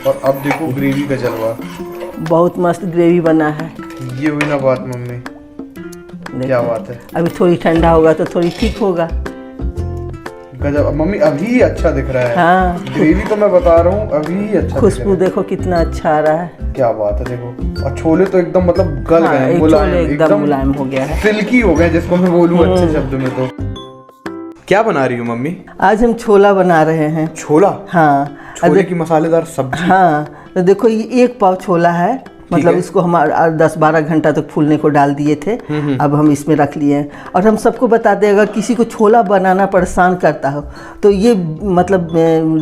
और अब देखो ग्रेवी का जलवा, बहुत मस्त ग्रेवी बना है। ये हुई ना बात मम्मी, क्या बात है। अभी थोड़ी ठंडा होगा तो थोड़ी ठीक होगा। गजब मम्मी, अभी अच्छा दिख रहा है। हाँ, ग्रेवी तो मैं बता रहा हूँ अभी अच्छा खुशबू देखो कितना अच्छा आ रहा है। क्या बात है देखो। और छोले तो एकदम मतलब गल हाँ, गए, मुलायम, एकदम मुलायम हो गया है, सिल्की हो गए जिसको मैं बोलूँ अच्छे शब्द में। तो क्या बना रही हूँ मम्मी? आज हम छोला बना रहे हैं। छोला? हाँ, छोले की मसालेदार सब्जी। हाँ, तो देखो ये 1 पाव छोला है, मतलब इसको हम 10-12 घंटा तक फूलने को डाल दिए थे। अब हम इसमें रख लिए हैं। और हम सबको बताते हैं, अगर किसी को छोला बनाना परेशान करता हो तो ये मतलब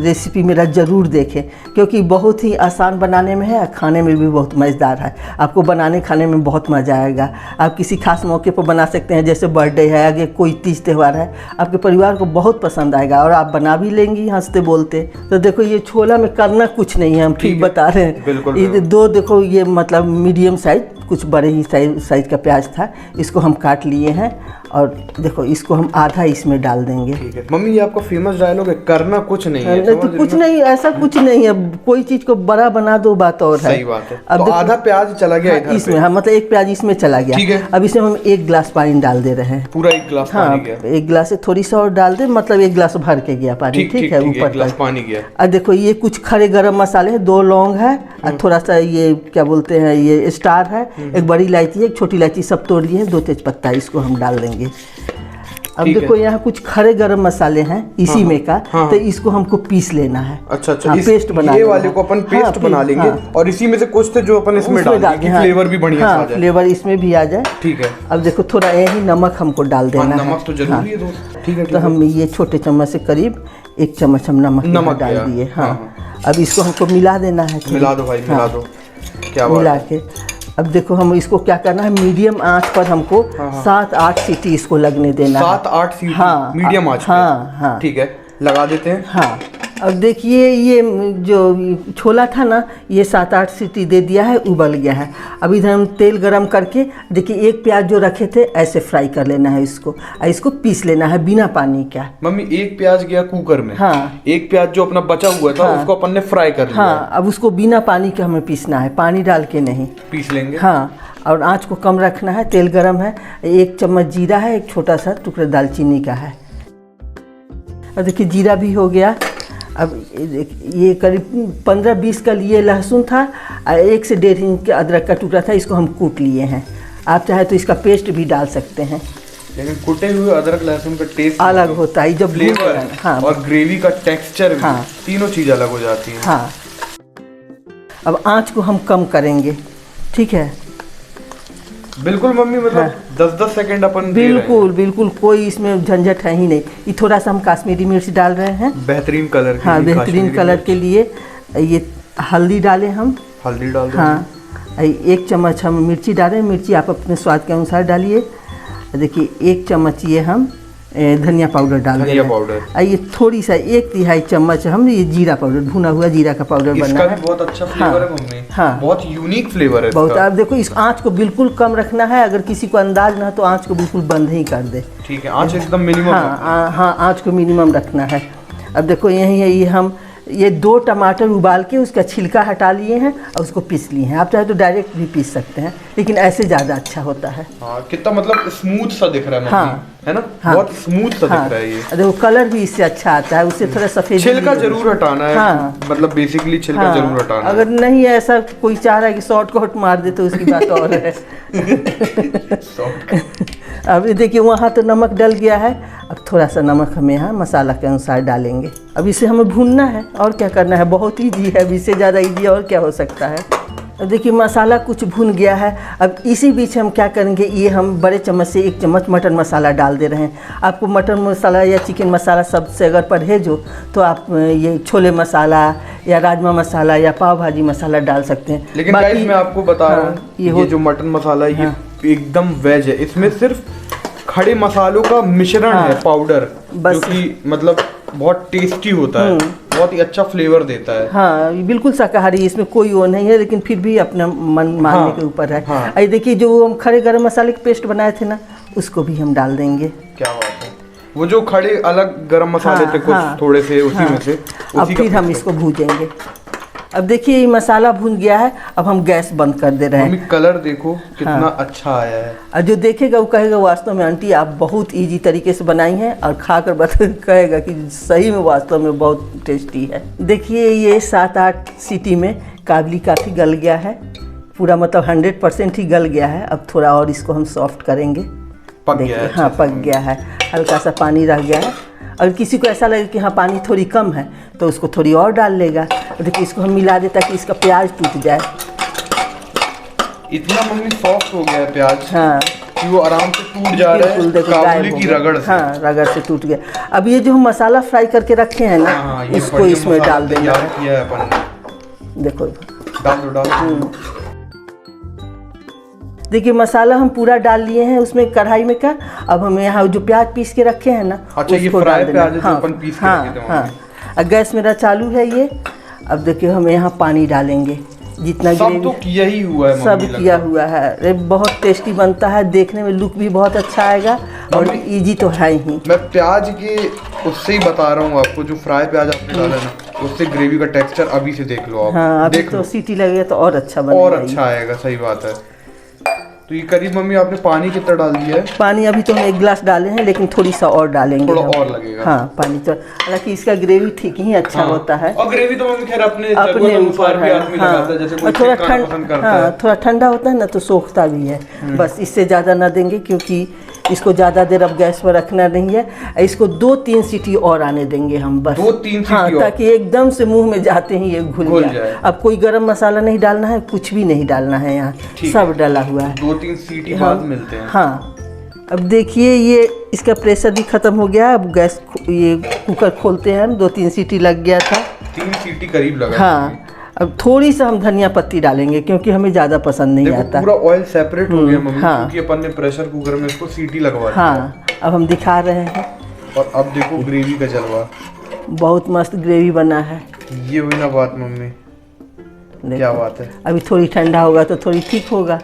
रेसिपी मेरा ज़रूर देखें, क्योंकि बहुत ही आसान बनाने में है, खाने में भी बहुत मज़ेदार है। आपको बनाने खाने में बहुत मज़ा आएगा। आप किसी खास मौके पर बना सकते हैं, जैसे बर्थडे है, आगे कोई तीज त्यौहार है, आपके परिवार को बहुत पसंद आएगा और आप बना भी लेंगी हंसते बोलते। तो देखो ये छोला में करना कुछ नहीं है, हम ठीक बता रहे हैं। बिल्कुल, ये 2 देखो, ये मतलब मीडियम साइज, कुछ बड़े ही साइज का प्याज था, इसको हम काट लिए हैं। और देखो इसको हम आधा इसमें डाल देंगे। ठीक है मम्मी, ये आपका फेमस डायलॉग है, करना कुछ नहीं है। तो कुछ नहीं, ऐसा कुछ नहीं है, कोई चीज को बड़ा बना दो बात और है। सही बात है। अब तो आधा प्याज चला गया इधर इसमें, हाँ, मतलब 1 प्याज इसमें चला गया। ठीक है। अब इसमें हम 1 गिलास पानी डाल दे रहे हैं। पूरा 1 गिलास पानी गया? 1 गिलास से थोड़ी सा और डाल दे, मतलब 1 गिलास भर के गया पानी। ठीक है, ऊपर 1 गिलास पानी गया। और देखो ये कुछ खड़े गरम मसाले हैं, 2 लौंग है और थोड़ा सा ये क्या बोलते हैं, ये स्टार है, 1 बड़ी इलायची, 1 छोटी इलायची, सब तोड़ लिए हैं, 2 तेजपत्ता, इसको हम डाल देंगे। अब देखो यहाँ कुछ खड़े गरम मसाले हैं इसी में का, तो इसको हमको पीस लेना है। अच्छा, पेस्ट बना, ये वाले को अपन पेस्ट बना लेंगे। और इसी में से कुछ थे जो अपन इसमें डाल देंगे, फ्लेवर भी बढ़िया आ जाए। फ्लेवर इसमें भी आ जाए। ठीक है। अब देखो थोड़ा यही नमक हमको डाल देना है। नमक तो जरूरी है दोस्त। ठीक है। तो हम ये छोटे चम्मच से करीब 1 चम्मच हम नमक डाल दिए। हाँ, अब इसको हमको मिला देना है। मिला दो भाई, मिला दो। क्या मिला के अब देखो हम इसको क्या करना है, मीडियम आंच पर हमको 7-8 सीटी इसको लगने देना है। 7-8 सीटी? हाँ, मीडियम आंच पे? हाँ। ठीक है, लगा देते हैं। हाँ, अब देखिए ये जो छोला था ना, ये 7-8 सीटी दे दिया है, उबल गया है। अब इधर हम तेल गरम करके देखिए 1 प्याज जो रखे थे ऐसे फ्राई कर लेना है इसको, और इसको पीस लेना है बिना पानी का। मम्मी 1 प्याज गया कुकर में। हाँ, 1 प्याज जो अपना बचा हुआ था उसको अपन ने फ्राई कर लिया। हाँ, अब उसको बिना पानी के हमें पीसना है, पानी डाल के नहीं पीस लेंगे। हाँ, और आँच को कम रखना है। तेल गरम है, 1 चम्मच जीरा है, 1 छोटा सा टुकड़ा दालचीनी का है। और देखिए जीरा भी हो गया। अब ये करीब 15-20 का लिए लहसुन था और 1 से 1.5 इंच का अदरक का टुकड़ा था, इसको हम कूट लिए हैं। आप चाहे तो इसका पेस्ट भी डाल सकते हैं, लेकिन कुटे हुए अदरक लहसुन का टेस्ट अलग होता है जब फ्लेवर। हाँ, और ग्रेवी का टेक्सचर भी, हाँ, तीनों चीज अलग हो जाती है। हाँ। अब आँच को हम कम करेंगे। ठीक है, बिल्कुल मम्मी, मतलब 10-10 सेकंड अपन बिल्कुल कोई इसमें झंझट है ही नहीं। ये थोड़ा सा हम कश्मीरी मिर्च डाल रहे हैं, बेहतरीन कलर के लिए। हाँ, बेहतरीन कलर के लिए। ये हल्दी डालें हम, हल्दी डाल दें। हाँ, 1 चम्मच हम मिर्ची डालें, मिर्ची आप अपने स्वाद के अनुसार डालिए। देखिए 1 चम्मच ये हम धनिया पाउडर डाल दें। धनिया पाउडर। ये थोड़ी सा 1/3 चम्मच हम ये जीरा पाउडर, भुना हुआ जीरा का पाउडर बनना है। इसका भी बहुत अच्छा फ्लेवर है मम्मी। हाँ, बहुत यूनिक फ्लेवर है बहुत। आप देखो इस आँच को बिल्कुल कम रखना है, अगर किसी को अंदाज ना हो तो आँच को बिल्कुल बंद ही कर दे। ठीक है, आँच एकदम मिनिमम। हाँ, आँच को मिनिमम रखना है। अब देखो यही है, ये हम 2 टमाटर उबाल के उसका छिलका हटा लिए हैं और उसको पीस लिए हैं। आप चाहे तो डायरेक्ट भी पीस सकते हैं, लेकिन ऐसे ज़्यादा अच्छा होता है। हाँ, कितना मतलब स्मूथ सा दिख रहा है। हाँ, है ना? हाँ, बहुत स्मूथ सा दिख रहा है ये। देखो कलर भी इससे अच्छा आता है, उससे थोड़ा सफेद। छिलका जरूर हटाना है। हाँ, मतलब बेसिकली छिलका जरूर हटाना है। अगर नहीं ऐसा कोई चाह रहा है कि शॉर्टकट मार दे तो उसकी बात और है। अब देखिए वहाँ तो नमक डल गया है, अब थोड़ा सा नमक हम यहाँ मसाला के अनुसार डालेंगे। अब इसे हमें भूनना है, और क्या करना है, बहुत ईजी है, अब इससे ज़्यादा ईजी और क्या हो सकता है। अब देखिए मसाला कुछ भुन गया है। अब इसी बीच हम क्या करेंगे, ये हम बड़े चम्मच से 1 चम्मच मटन मसाला डाल दे रहे हैं। आपको मटन मसाला या चिकन मसाला सबसे अगर परहेज हो तो आप ये छोले मसाला या राजमा मसाला या पाव भाजी मसाला डाल सकते हैं। लेकिन गाइस मैं आपको बता रहा हूँ, ये जो मटन मसाला है ये एकदम वेज है। इसमें सिर्फ खड़े मसालों का मिश्रण है, पाउडर, जो कि मतलब बहुत टेस्टी होता है, बहुत ही अच्छा फ्लेवर देता है। हाँ, बिल्कुल शाकाहारी, इसमें कोई वो नहीं है, लेकिन फिर भी अपना मन मानने के ऊपर है। हाँ। देखिए जो हम खड़े गरम मसाले के पेस्ट बनाए थे ना, उसको भी हम डाल देंगे। क्या बात है, वो जो खड़े अलग गरम मसाले थे कुछ थोड़े से उसी में से। अब फिर हम इसको भूजेंगे। अब देखिए ये मसाला भुन गया है, अब हम गैस बंद कर दे रहे हैं। मम्मी कलर देखो कितना अच्छा आया है। और जो देखेगा वो कहेगा वास्तव में आंटी आप बहुत इजी तरीके से बनाई हैं, और खाकर कहेगा कि सही में वास्तव में बहुत टेस्टी है। देखिए ये 7-8 सीटी में काबली काफ़ी गल गया है पूरा, मतलब 100% ही गल गया है। अब थोड़ा और इसको हम सॉफ्ट करेंगे। पक गया है, हाँ पक गया है, हल्का सा पानी रह गया है। और किसी को ऐसा लगे कि हाँ पानी थोड़ी कम है तो उसको थोड़ी और डाल लेगा। देखिए इसको हम मिला दें ताकि इसका प्याज टूट जाए। इतना मम्मी सॉफ्ट हो गया है प्याज, हाँ कि वो आराम से टूट जा रहा है काबुली की रगड़ से। हाँ रगड़ से टूट गया। अब ये जो हम मसाला फ्राई करके रखे हैं ना, हाँ, इसको इसमें डाल देना है। किया है अपन ने। देखो डाल दो। देखिए मसाला हम पूरा डाल लिए हैं उसमें कढ़ाई में का। अब हम यहाँ जो प्याज पीस के रखे हैं ना, अच्छा ये फ्राई प्याज है जो अपन पीस के रखे थे। हाँ गैस मेरा चालू है ये। अब देखिए हम यहाँ पानी डालेंगे जितना सब तो किया ही हुआ है, सब किया हुआ है। अरे बहुत टेस्टी बनता है, देखने में लुक भी बहुत अच्छा आएगा और इजी तो है ही। मैं प्याज के उससे ही बता रहा हूँ आपको, जो फ्राई प्याज आपने डाला है ना, उससे ग्रेवी का टेक्सचर अभी से देख लो आप। हाँ अभी तो सीटी लगेगा तो और अच्छा बनेगा, और अच्छा आएगा। सही बात है। तो ये करीब मम्मी आपने पानी कितना डाल दिया है? पानी अभी तो हम 1 गिलास डाले हैं, लेकिन थोड़ी सा और डालेंगे। थोड़ा और लगेगा। हाँ पानी तो, हालांकि इसका ग्रेवी ठीक ही अच्छा होता है। और ग्रेवी तो मम्मी खैर अपने ऊपर है। लगाता है, जैसे कोई थोड़ा पसंद करता है। थोड़ा ठंडा होता है ना तो सोखता भी है। बस इससे ज़्यादा ना देंगे, क्योंकि इसको ज़्यादा देर अब गैस पर रखना नहीं है। इसको 2-3 सीटी और आने देंगे हम, बस 2-3 सीटी। हाँ ताकि एकदम से मुंह में जाते ही ये घुल जाए। अब कोई गरम मसाला नहीं डालना है, कुछ भी नहीं डालना है, यहाँ सब डाला हुआ है। 2-3 सीटी बाद मिलते हैं। हाँ अब देखिए ये इसका प्रेशर भी खत्म हो गया। अब गैस ये कुकर खोलते हैं हम। 2-3 सीटी लग गया था, 3 सीटी करीब लगा। हाँ अब थोड़ी सा हम धनिया पत्ती डालेंगे क्योंकि हमें ज़्यादा पसंद नहीं आता। पूरा ऑयल सेपरेट हो गया मम्मी, हाँ। क्योंकि अपन ने प्रेशर कुकर में इसको सीटी लगवा दी। हाँ अब हम दिखा रहे हैं। और अब देखो ग्रेवी का जलवा, बहुत मस्त ग्रेवी बना है। ये हुई ना बात मम्मी, क्या बात है। अभी थोड़ी ठंडा होगा तो थोड़ी ठीक होगा।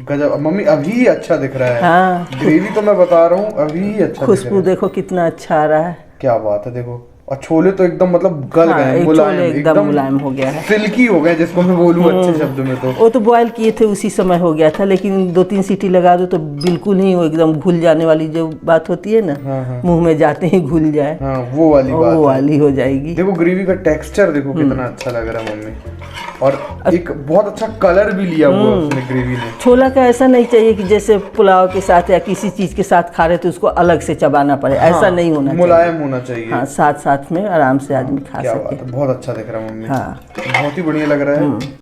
गजब मम्मी, अभी अच्छा दिख रहा है। हाँ ग्रेवी तो मैं बता रहा हूँ अभी अच्छा। खुशबू देखो कितना अच्छा आ रहा है। क्या बात है। देखो और छोले तो एकदम मतलब गल गए, मुलायम, एकदम मुलायम हो गया है, सिल्की हो गए जिसको मैं बोलूँ अच्छे शब्द में। तो वो तो बॉयल किए थे उसी समय हो गया था, लेकिन 2-3 सीटी लगा दो तो बिल्कुल ही वो एकदम घुल जाने वाली जो बात होती है ना, मुंह में जाते ही घुल जाए, हाँ वो वाली बात, वो वाली हो जाएगी। देखो ग्रेवी का टेक्सचर देखो कितना अच्छा लग रहा है मम्मी, और एक बहुत अच्छा कलर भी लिया हुआ उसने ग्रेवी ने। छोला का ऐसा नहीं चाहिए कि जैसे पुलाव के साथ या किसी चीज के साथ खा रहे तो उसको अलग से चबाना पड़े, ऐसा नहीं होना चाहिए, मुलायम होना चाहिए। हाँ साथ साथ में आराम से आदमी खा सके। बहुत अच्छा दिख रहा है मम्मी। हाँ बहुत ही बढ़िया लग रहा है।